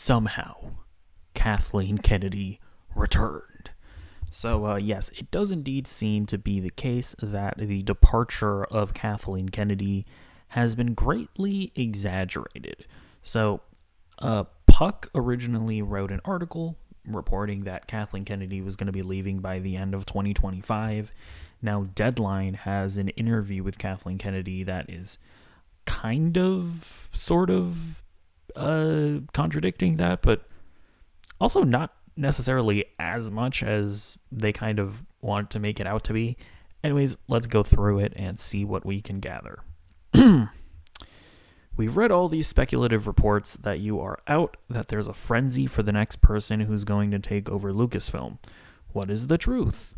somehow Kathleen Kennedy returned. So, yes, it does indeed seem to be the case that the departure of Kathleen Kennedy has been greatly exaggerated. So, Puck originally wrote an article reporting that Kathleen Kennedy was going to be leaving by the end of 2025. Now, Deadline has an interview with Kathleen Kennedy that is kind of, sort of, contradicting that, but also not necessarily as much as they kind of want to make it out to be. Anyways, let's go through it and see what we can gather. We've read all these speculative reports that you are out, that there's a frenzy for the next person who's going to take over Lucasfilm. What is the truth?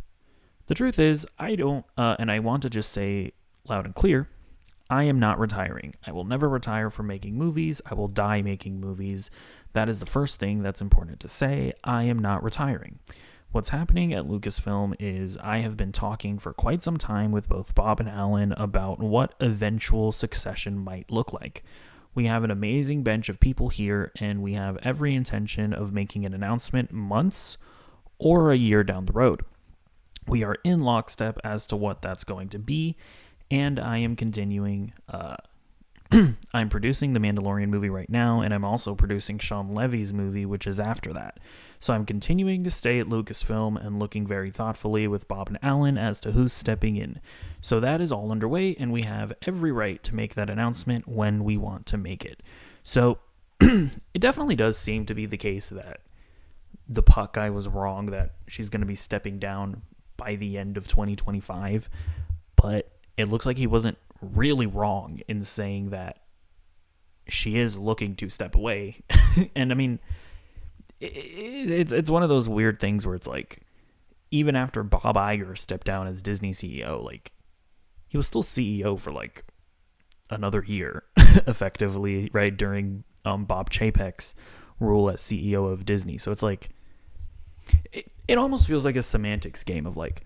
The truth is, I don't, and I want to just say loud and clear, I am not retiring. I will never retire from making movies. I will die making movies. That is the first thing that's important to say. I am not retiring. What's happening at Lucasfilm is I have been talking for quite some time with both Bob and Alan about what eventual succession might look like. We have an amazing bench of people here, and we have every intention of making an announcement months or a year down the road. We are in lockstep as to what that's going to be, and I am continuing. I'm producing the Mandalorian movie right now, and I'm also producing Sean Levy's movie, which is after that. So I'm continuing to stay at Lucasfilm and looking very thoughtfully with Bob and Alan as to who's stepping in. So that is all underway, and we have every right to make that announcement when we want to make it. So it definitely does seem to be the case that the Puck guy was wrong, that she's going to be stepping down by the end of 2025, but it looks like he wasn't really wrong in saying that she is looking to step away. And I mean, it's one of those weird things where it's like, even after Bob Iger stepped down as Disney CEO, like, he was still CEO for like another year, effectively, right, during Bob Chapek's rule as CEO of Disney. So it's like, it almost feels like a semantics game of like,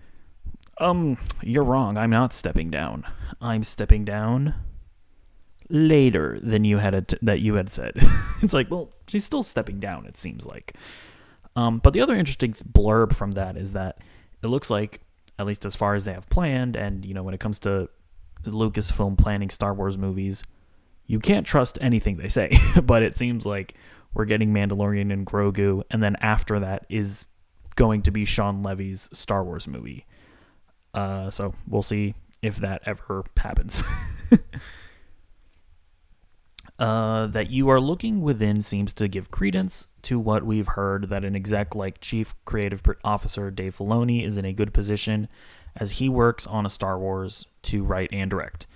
you're wrong. I'm not stepping down. I'm stepping down later than you had that you had said. It's like, well, she's still stepping down, it seems like. But the other interesting blurb from that is that it looks like, at least as far as they have planned, and you know, when it comes to Lucasfilm planning Star Wars movies, you can't trust anything they say. But it seems like we're getting Mandalorian and Grogu, and then after that is going to be Sean Levy's Star Wars movie. So we'll see if that ever happens. That you are looking within seems to give credence to what we've heard, that an exec like Chief Creative Officer Dave Filoni is in a good position as he works on a Star Wars to write and direct.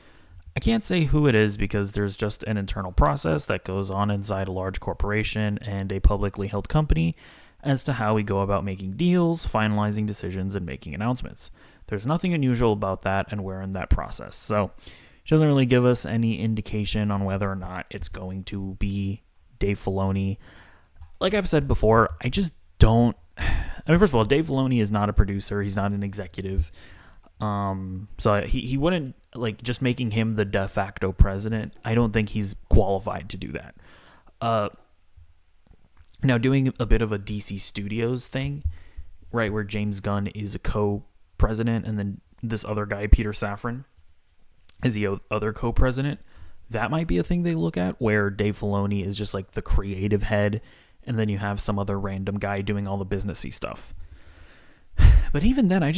I can't say who it is because there's just an internal process that goes on inside a large corporation and a publicly held company as to how we go about making deals, finalizing decisions, and making announcements. There's nothing unusual about that, and we're in that process. So she doesn't really give us any indication on whether or not it's going to be Dave Filoni. Like I've said before, I just don't... I mean, first of all, Dave Filoni is not a producer. He's not an executive. So he wouldn't, like, just making him the de facto president, I don't think he's qualified to do that. Now, doing a bit of a DC Studios thing, right, where James Gunn is a co-president, and then this other guy, Peter Safran, is the other co-president, that might be a thing they look at, where Dave Filoni is just like the creative head, and then you have some other random guy doing all the businessy stuff. But even then, I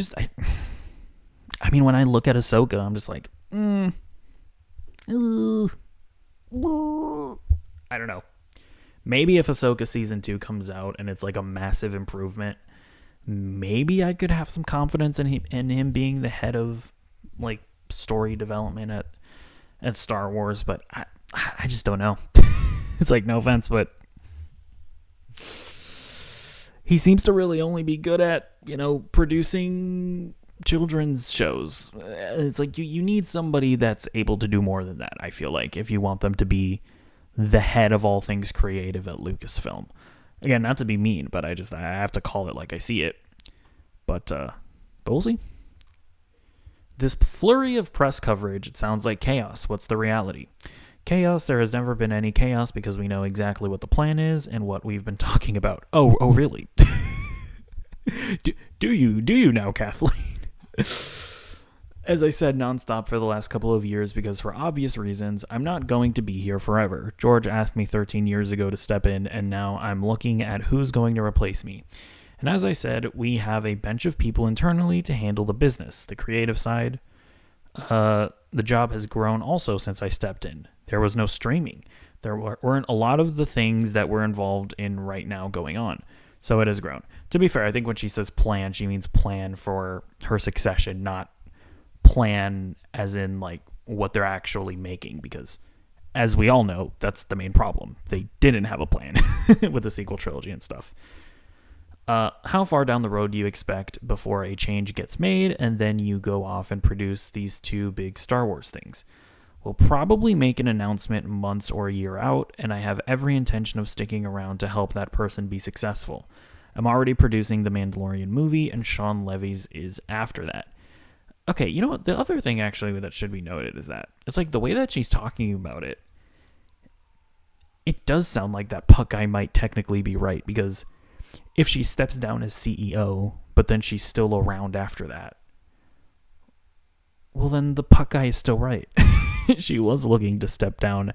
mean, when I look at Ahsoka, I'm just like, I don't know. Maybe if Ahsoka Season 2 comes out and it's like a massive improvement, maybe I could have some confidence in him being the head of like story development at Star Wars, but I just don't know. It's like, no offense, but he seems to really only be good at, you know, producing children's shows. It's like you need somebody that's able to do more than that, I feel like, if you want them to be the head of all things creative at Lucasfilm. Again, not to be mean, but I have to call it like I see it. But we'll see. This flurry of press coverage, it sounds like chaos. What's the reality? chaos. There has never been any chaos because we know exactly what the plan is and what we've been talking about. Oh, really? do you now, Kathleen? As I said nonstop for the last couple of years, because for obvious reasons, I'm not going to be here forever. George asked me 13 years ago to step in, and now I'm looking at who's going to replace me. And as I said, we have a bench of people internally to handle the business, the creative side. The job has grown also since I stepped in. There was no streaming. There weren't a lot of the things that we're involved in right now going on. So it has grown. To be fair, I think when she says plan, she means plan for her succession, not plan as in like what they're actually making, because as we all know, that's the main problem. They didn't have a plan with the sequel trilogy and stuff. How far down the road do you expect before a change gets made and then you go off and produce these two big Star Wars things? We'll probably make an announcement months or a year out, and I have every intention of sticking around to help that person be successful. I'm already producing the Mandalorian movie, and Sean Levy's is after that. Okay, you know what? The other thing actually that should be noted is that it's like the way that she's talking about it, it does sound like that Puck guy might technically be right, because if she steps down as CEO, but then she's still around after that, well, then the Puck guy is still right. She was looking to step down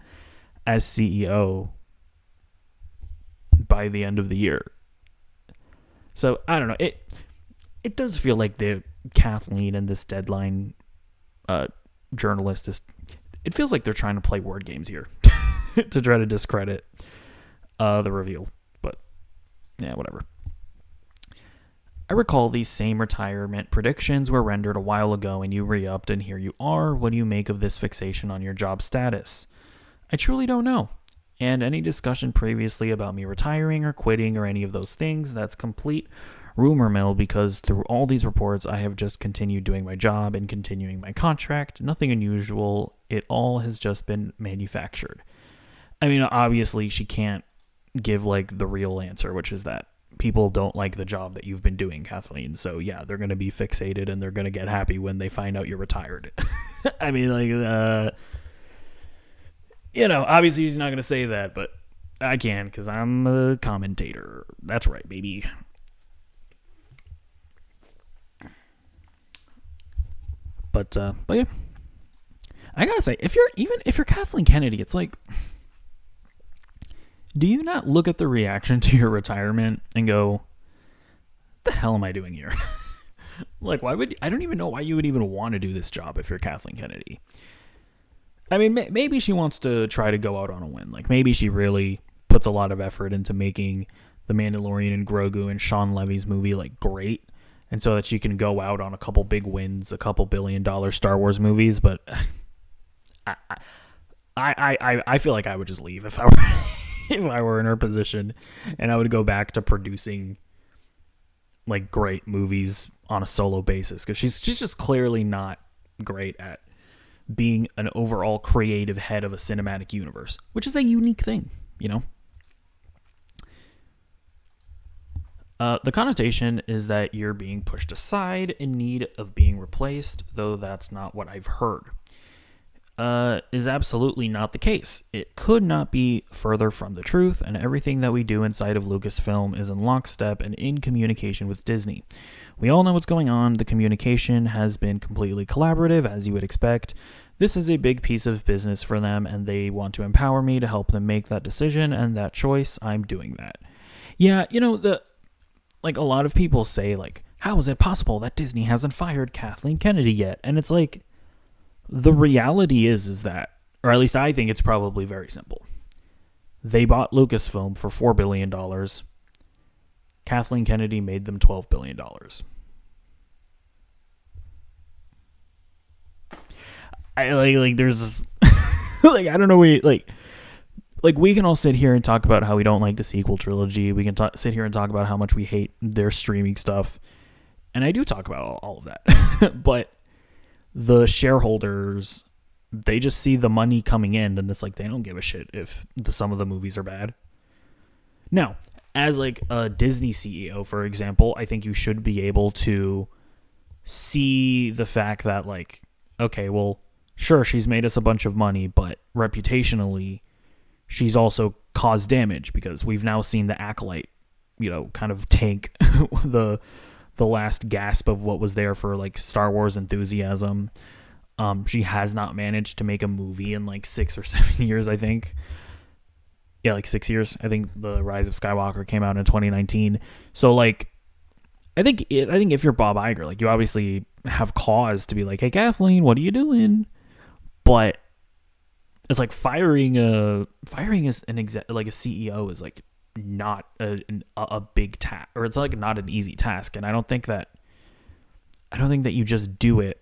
as CEO by the end of the year. So, I don't know. It does feel like the Kathleen and this Deadline journalist it feels like they're trying to play word games here to try to discredit the reveal. But, yeah, whatever. I recall these same retirement predictions were rendered a while ago and you re-upped and here you are. What do you make of this fixation on your job status? I truly don't know. And any discussion previously about me retiring or quitting or any of those things, that's complete rumor mill, because through all these reports, I have just continued doing my job and continuing my contract. Nothing unusual. It all has just been manufactured. I mean, obviously, she can't give like the real answer, which is that people don't like the job that you've been doing, Kathleen. So yeah, they're going to be fixated and they're going to get happy when they find out you're retired. I mean, like, obviously he's not going to say that, but I can, because I'm a commentator. That's right, baby. But yeah, I gotta say, if you're Kathleen Kennedy, it's like, do you not look at the reaction to your retirement and go, what the hell am I doing here? Like, I don't even know why you would even want to do this job if you're Kathleen Kennedy. I mean, maybe she wants to try to go out on a win. Like, maybe she really puts a lot of effort into making The Mandalorian and Grogu and Sean Levy's movie, like, great. And so that she can go out on a couple big wins, a couple $1 billion Star Wars movies. But I feel like I would just leave if I were in her position, and I would go back to producing like great movies on a solo basis, because she's just clearly not great at being an overall creative head of a cinematic universe, which is a unique thing, you know? The connotation is that you're being pushed aside in need of being replaced, though that's not what I've heard. Is absolutely not the case. It could not be further from the truth, and everything that we do inside of Lucasfilm is in lockstep and in communication with Disney. We all know what's going on. The communication has been completely collaborative, as you would expect. This is a big piece of business for them, and they want to empower me to help them make that decision and that choice. I'm doing that. Yeah, like a lot of people say, like, how is it possible that Disney hasn't fired Kathleen Kennedy yet? And it's like, the reality is that, or at least I think it's probably very simple. They bought Lucasfilm for $4 billion. Kathleen Kennedy made them $12 billion. There's this, like, I don't know, we can all sit here and talk about how we don't like the sequel trilogy. We can sit here and talk about how much we hate their streaming stuff. And I do talk about all of that. But the shareholders, they just see the money coming in, and it's like they don't give a shit if some of the movies are bad. Now, as like a Disney CEO, for example, I think you should be able to see the fact that, like, okay, well, Sure, she's made us a bunch of money, but reputationally, she's also caused damage because we've now seen the Acolyte, kind of tank the last gasp of what was there for like Star Wars enthusiasm. She has not managed to make a movie in like 6 or 7 years, I think. Yeah, like 6 years. I think The Rise of Skywalker came out in 2019. So like, I think if you're Bob Iger, like you obviously have cause to be like, hey Kathleen, what are you doing? But it's like firing as an exec, like a CEO is like not a big task, or it's like not an easy task. And I don't think that you just do it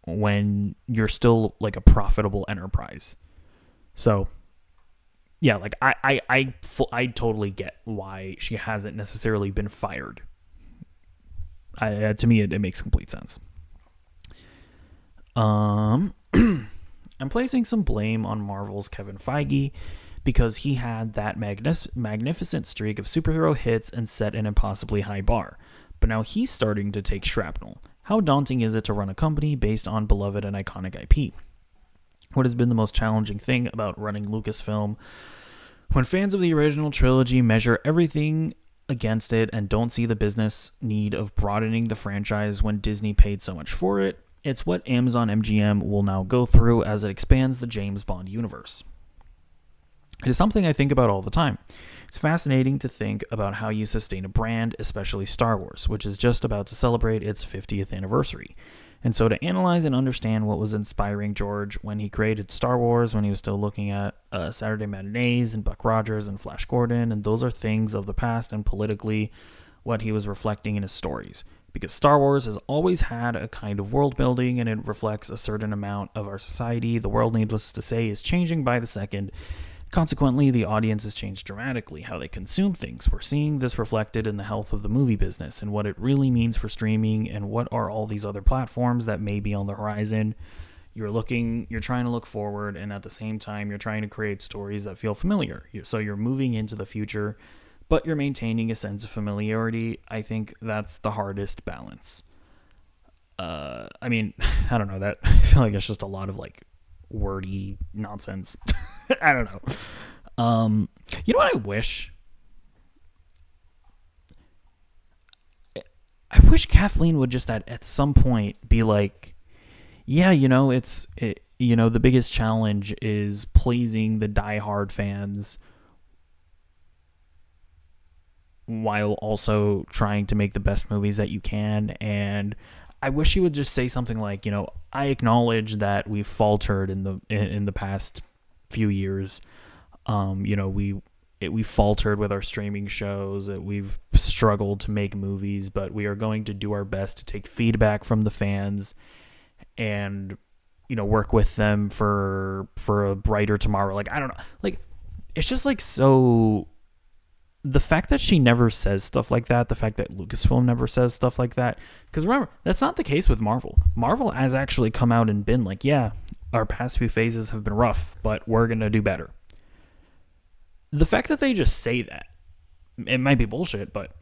when you're still like a profitable enterprise. So yeah, like I totally get why she hasn't necessarily been fired. To me, it makes complete sense. I'm placing some blame on Marvel's Kevin Feige because he had that magnificent streak of superhero hits and set an impossibly high bar. But now he's starting to take shrapnel. How daunting is it to run a company based on beloved and iconic IP? What has been the most challenging thing about running Lucasfilm when fans of the original trilogy measure everything against it and don't see the business need of broadening the franchise when Disney paid so much for it? It's what Amazon MGM will now go through as it expands the James Bond universe. It is something I think about all the time. It's fascinating to think about how you sustain a brand, especially Star Wars, which is just about to celebrate its 50th anniversary. And so to analyze and understand what was inspiring George when he created Star Wars, when he was still looking at Saturday Matinees and Buck Rogers and Flash Gordon, and those are things of the past and politically what he was reflecting in his stories. Because Star Wars has always had a kind of world building and it reflects a certain amount of our society. The world, needless to say, is changing by the second. Consequently, the audience has changed dramatically how they consume things. We're seeing this reflected in the health of the movie business and what it really means for streaming and what are all these other platforms that may be on the horizon. You're trying to look forward, and at the same time, you're trying to create stories that feel familiar. So you're moving into the future, but you're maintaining a sense of familiarity. I think that's the hardest balance. I mean, I don't know, that I feel like it's just a lot of like wordy nonsense. I don't know. You know what I wish? I wish Kathleen would just at some point be like, yeah, the biggest challenge is pleasing the diehard fans while also trying to make the best movies that you can. And I wish he would just say something like, I acknowledge that we've faltered in the past few years. We faltered with our streaming shows, that we've struggled to make movies, but we are going to do our best to take feedback from the fans and, work with them for a brighter tomorrow. Like, I don't know. Like, it's just like so. The fact that she never says stuff like that, the fact that Lucasfilm never says stuff like that, because remember, that's not the case with Marvel. Marvel has actually come out and been like, yeah, our past few phases have been rough, but we're going to do better. The fact that they just say that, it might be bullshit, but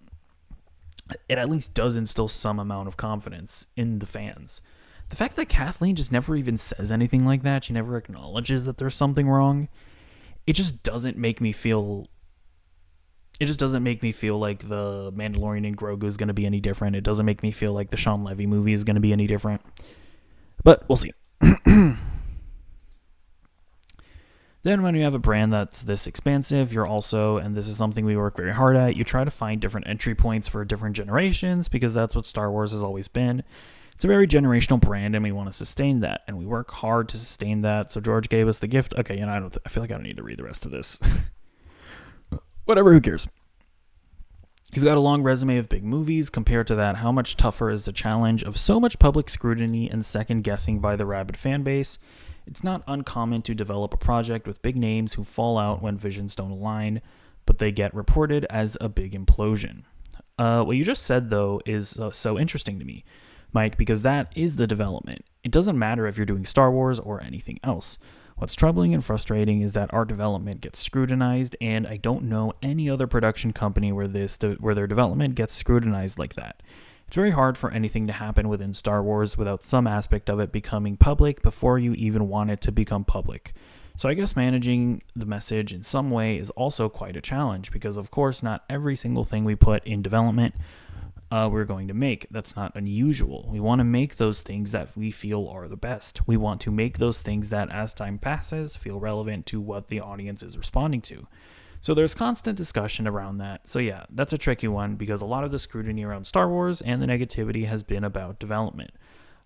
it at least does instill some amount of confidence in the fans. The fact that Kathleen just never even says anything like that, she never acknowledges that there's something wrong, it just doesn't make me feel like the Mandalorian and Grogu is going to be any different. It doesn't make me feel like the Sean Levy movie is going to be any different. But we'll see. Then when you have a brand that's this expansive, you're also, and this is something we work very hard at, you try to find different entry points for different generations, because that's what Star Wars has always been. It's a very generational brand, and we want to sustain that, and we work hard to sustain that. So George gave us the gift. Okay, I feel like I don't need to read the rest of this. Whatever, who cares? You've got a long resume of big movies. Compared to that, how much tougher is the challenge of so much public scrutiny and second guessing by the rabid fan base? It's not uncommon to develop a project with big names who fall out when visions don't align, but they get reported as a big implosion. What you just said, though, is so interesting to me, Mike, because that is the development. It doesn't matter if you're doing Star Wars or anything else. What's troubling and frustrating is that our development gets scrutinized, and I don't know any other production company where their development gets scrutinized like that. It's very hard for anything to happen within Star Wars without some aspect of it becoming public before you even want it to become public. So I guess managing the message in some way is also quite a challenge because, of course, not every single thing we put in development we're going to make. That's not unusual. We want to make those things that we feel are the best. We want to make those things that, as time passes, feel relevant to what the audience is responding to. So there's constant discussion around that. So yeah, that's a tricky one because a lot of the scrutiny around Star Wars and the negativity has been about development.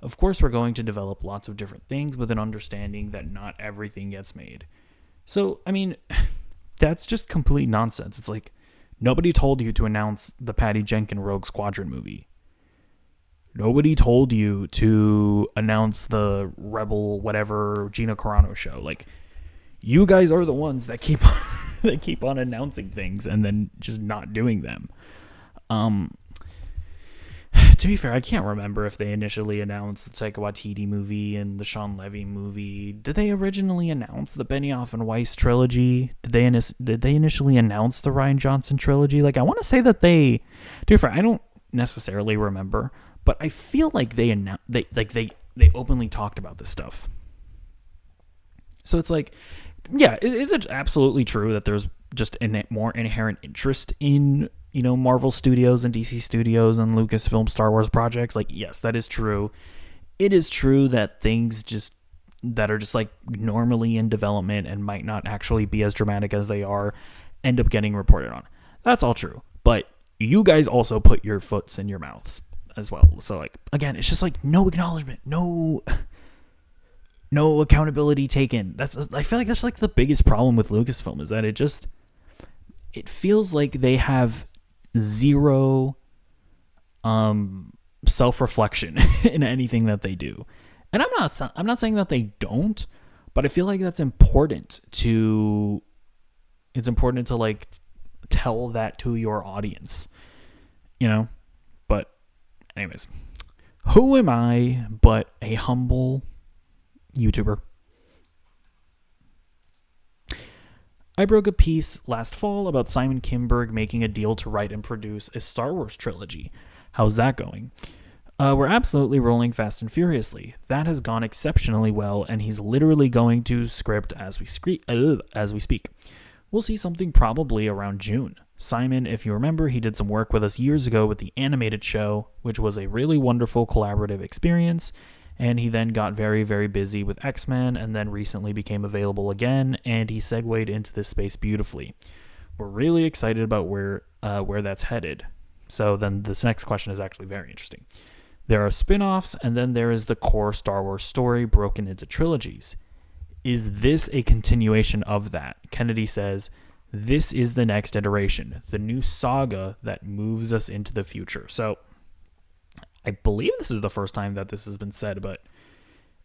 Of course, we're going to develop lots of different things with an understanding that not everything gets made. So, I mean, that's just complete nonsense. It's like, nobody told you to announce the Patty Jenkins Rogue Squadron movie. Nobody told you to announce the Rebel whatever Gina Carano show. Like, you guys are the ones that keep on, that keep on announcing things and then just not doing them. To be fair, I can't remember if they initially announced the Taika Waititi movie and the Sean Levy movie. Did they originally announce the Benioff and Weiss trilogy? Did they initially announce the Rian Johnson trilogy? Like, I want to say that they. To be fair, I don't necessarily remember, but I feel like they openly talked about this stuff. So it's like, yeah, is it absolutely true that there's just a more inherent interest in, you know, Marvel Studios and DC Studios and Lucasfilm Star Wars projects? Like, yes, that is true. It is true that things just that are just like normally in development and might not actually be as dramatic as they are end up getting reported on. That's all true. But you guys also put your foots in your mouths as well. So like, again, it's just like no acknowledgement, no accountability taken. I feel like that's like the biggest problem with Lucasfilm is that it feels like they have zero self-reflection in anything that they do. And I'm not saying that they don't, but I feel like that's important to like tell that to your audience, you know? But anyways, who am I but a humble YouTuber? I broke a piece last fall about Simon Kinberg making a deal to write and produce a Star Wars trilogy. How's that going? We're absolutely rolling fast and furiously. That has gone exceptionally well, and he's literally going to script as we speak. We'll see something probably around June. Simon, if you remember, he did some work with us years ago with the animated show, which was a really wonderful collaborative experience. And he then got very, very busy with X-Men and then recently became available again, and he segued into this space beautifully. We're really excited about where that's headed. So then this next question is actually very interesting. There are spin-offs, and then there is the core Star Wars story broken into trilogies. Is this a continuation of that? Kennedy says, this is the next iteration, the new saga that moves us into the future. So I believe this is the first time that this has been said, but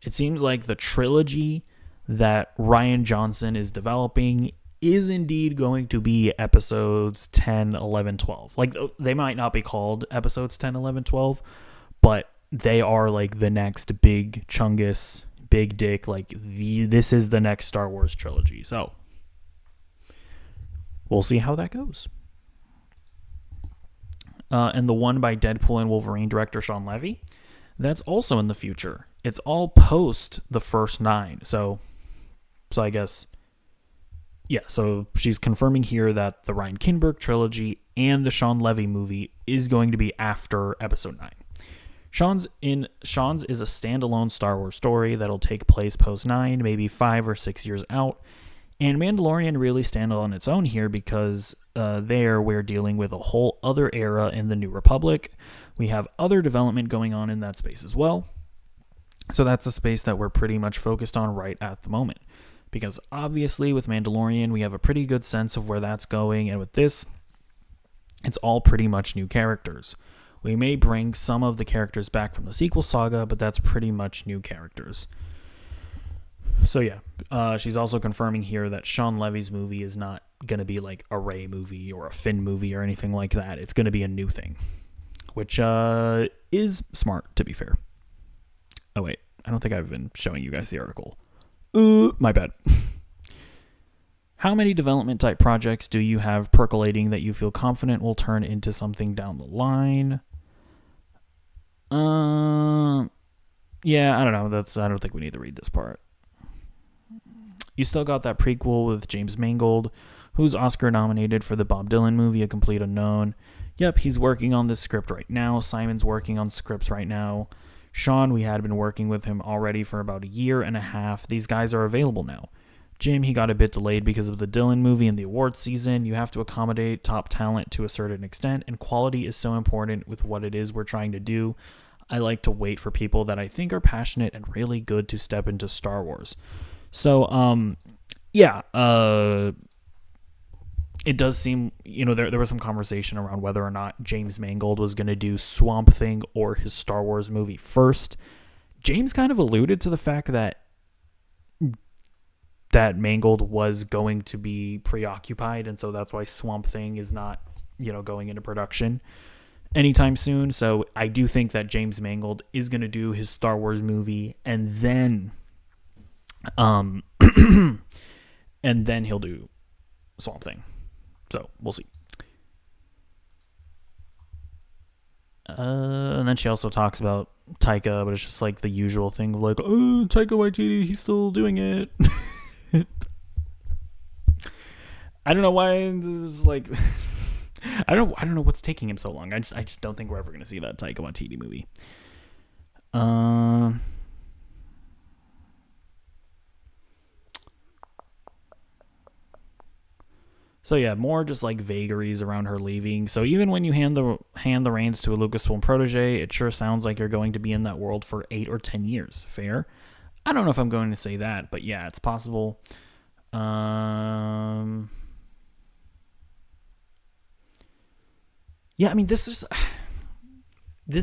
it seems like the trilogy that Rian Johnson is developing is indeed going to be episodes 10, 11, 12. Like, they might not be called episodes 10, 11, 12, but they are like the next big Chungus, big dick, like this is the next Star Wars trilogy. So we'll see how that goes. And the one by Deadpool and Wolverine director Sean Levy, that's also in the future. It's all post the first 9. So I guess, yeah, so she's confirming here that the Ryan Kinberg trilogy and the Sean Levy movie is going to be after episode 9. Sean's is a standalone Star Wars story that'll take place post 9, maybe 5 or 6 years out. And Mandalorian really stand on its own here because there we're dealing with a whole other era in the New Republic. We have other development going on in that space as well. So that's a space that we're pretty much focused on right at the moment. Because obviously with Mandalorian, we have a pretty good sense of where that's going. And with this, it's all pretty much new characters. We may bring some of the characters back from the sequel saga, but that's pretty much new characters. So yeah, she's also confirming here that Sean Levy's movie is not going to be like a Rey movie or a Finn movie or anything like that. It's going to be a new thing, which is smart, to be fair. Oh, wait. I don't think I've been showing you guys the article. My bad. How many development type projects do you have percolating that you feel confident will turn into something down the line? Um, yeah, I don't know. I don't think we need to read this part. You still got that prequel with James Mangold, who's Oscar nominated for the Bob Dylan movie, A Complete Unknown. Yep, he's working on this script right now. Simon's working on scripts right now. Sean, we had been working with him already for about a year and a half. These guys are available now. Jim, he got a bit delayed because of the Dylan movie and the awards season. You have to accommodate top talent to a certain extent, and quality is so important with what it is we're trying to do. I like to wait for people that I think are passionate and really good to step into Star Wars. So, yeah, it does seem, there was some conversation around whether or not James Mangold was going to do Swamp Thing or his Star Wars movie first. James kind of alluded to the fact that Mangold was going to be preoccupied, and so that's why Swamp Thing is not, going into production anytime soon. So I do think that James Mangold is going to do his Star Wars movie, and then and then he'll do Swamp Thing. So we'll see. And then she also talks about Taika, but it's just like the usual thing of like, oh, Taika Waititi, he's still doing it. I don't know why this is like I don't know what's taking him so long. I just don't think we're ever gonna see that Taika Waititi movie. So yeah, more just like vagaries around her leaving. So even when you hand the reins to a Lucasfilm protege, it sure sounds like you're going to be in that world for 8 or 10 years. Fair? I don't know if I'm going to say that, but yeah, it's possible. Yeah, I mean, this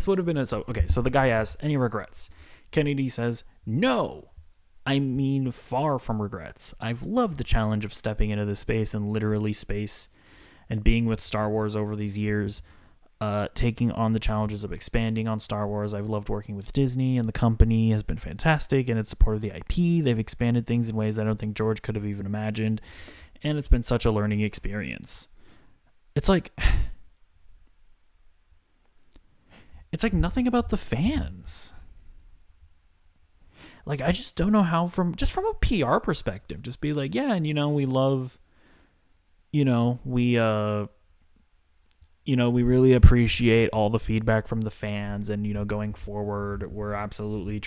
would have been so the guy asks, any regrets? Kennedy says, no. I mean, far from regrets. I've loved the challenge of stepping into this space and literally space and being with Star Wars over these years, taking on the challenges of expanding on Star Wars. I've loved working with Disney, and the company has been fantastic, and it's supported the IP. They've expanded things in ways I don't think George could have even imagined, and it's been such a learning experience. It's like nothing about the fans. Like, I just don't know how from a PR perspective, just be like, yeah, and we love, we we really appreciate all the feedback from the fans, and going forward, we're absolutely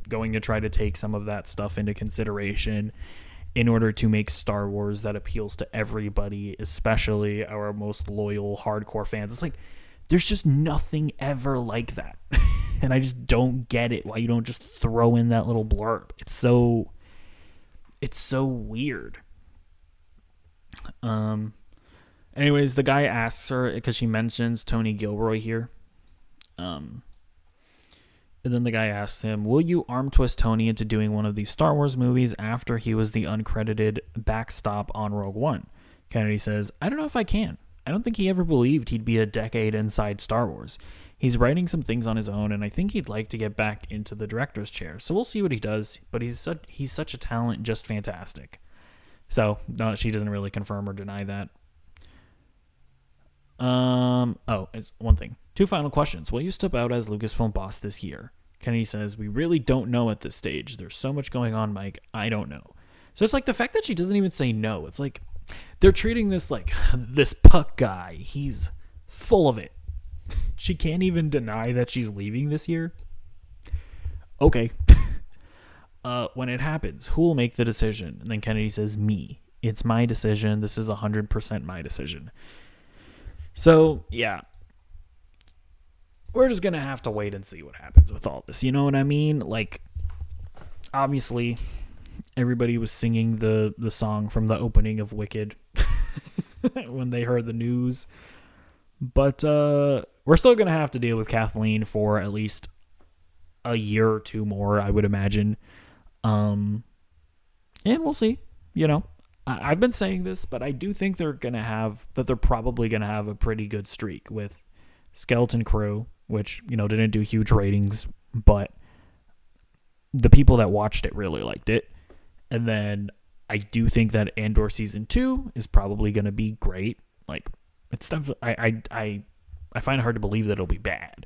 going to try to take some of that stuff into consideration in order to make Star Wars that appeals to everybody, especially our most loyal hardcore fans. It's like there's just nothing ever like that. And I just don't get it, why you don't just throw in that little blurb. It's so weird. Anyways, the guy asks her, because she mentions Tony Gilroy here. And then the guy asks him, will you arm twist Tony into doing one of these Star Wars movies after he was the uncredited backstop on Rogue One? Kennedy says, I don't know if I can. I don't think he ever believed he'd be a decade inside Star Wars. He's writing some things on his own, and I think he'd like to get back into the director's chair. So we'll see what he does, but he's such a talent, just fantastic. So no, she doesn't really confirm or deny that. It's one thing. 2 final questions. Will you step out as Lucasfilm boss this year? Kennedy says, we really don't know at this stage. There's so much going on, Mike. I don't know. So it's like the fact that she doesn't even say no. It's like they're treating this like this Puck guy. He's full of it. She can't even deny that she's leaving this year. Okay. When it happens, who will make the decision? And then Kennedy says, me. It's my decision. This is 100% my decision. So, yeah. We're just going to have to wait and see what happens with all this. You know what I mean? Like, obviously, everybody was singing the song from the opening of Wicked when they heard the news. But we're still going to have to deal with Kathleen for at least a year or 2 more, I would imagine. And we'll see. I've been saying this, but I do think they're probably going to have a pretty good streak with Skeleton Crew, which, didn't do huge ratings, but the people that watched it really liked it. And then I do think that Andor Season 2 is probably going to be great. Like, it's stuff I find it hard to believe that it'll be bad.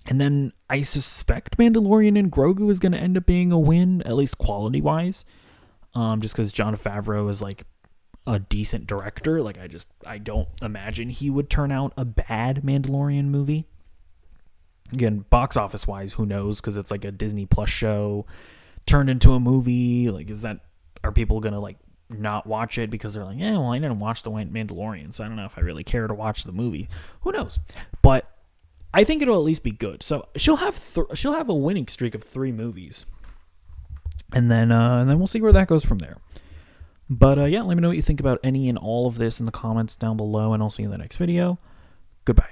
And then I suspect Mandalorian and Grogu is going to end up being a win, at least quality wise. Just because Jon Favreau is like a decent director. Like I don't imagine he would turn out a bad Mandalorian movie. Again, box office wise, who knows? Because it's like a Disney Plus show turned into a movie. Like, are people gonna like not watch it because they're like, yeah, well, I didn't watch the Mandalorian, so I don't know if I really care to watch the movie. Who knows? But I think it'll at least be good. So she'll have a winning streak of 3 movies, and then we'll see where that goes from there. But yeah, let me know what you think about any and all of this in the comments down below, and I'll see you in the next video. Goodbye.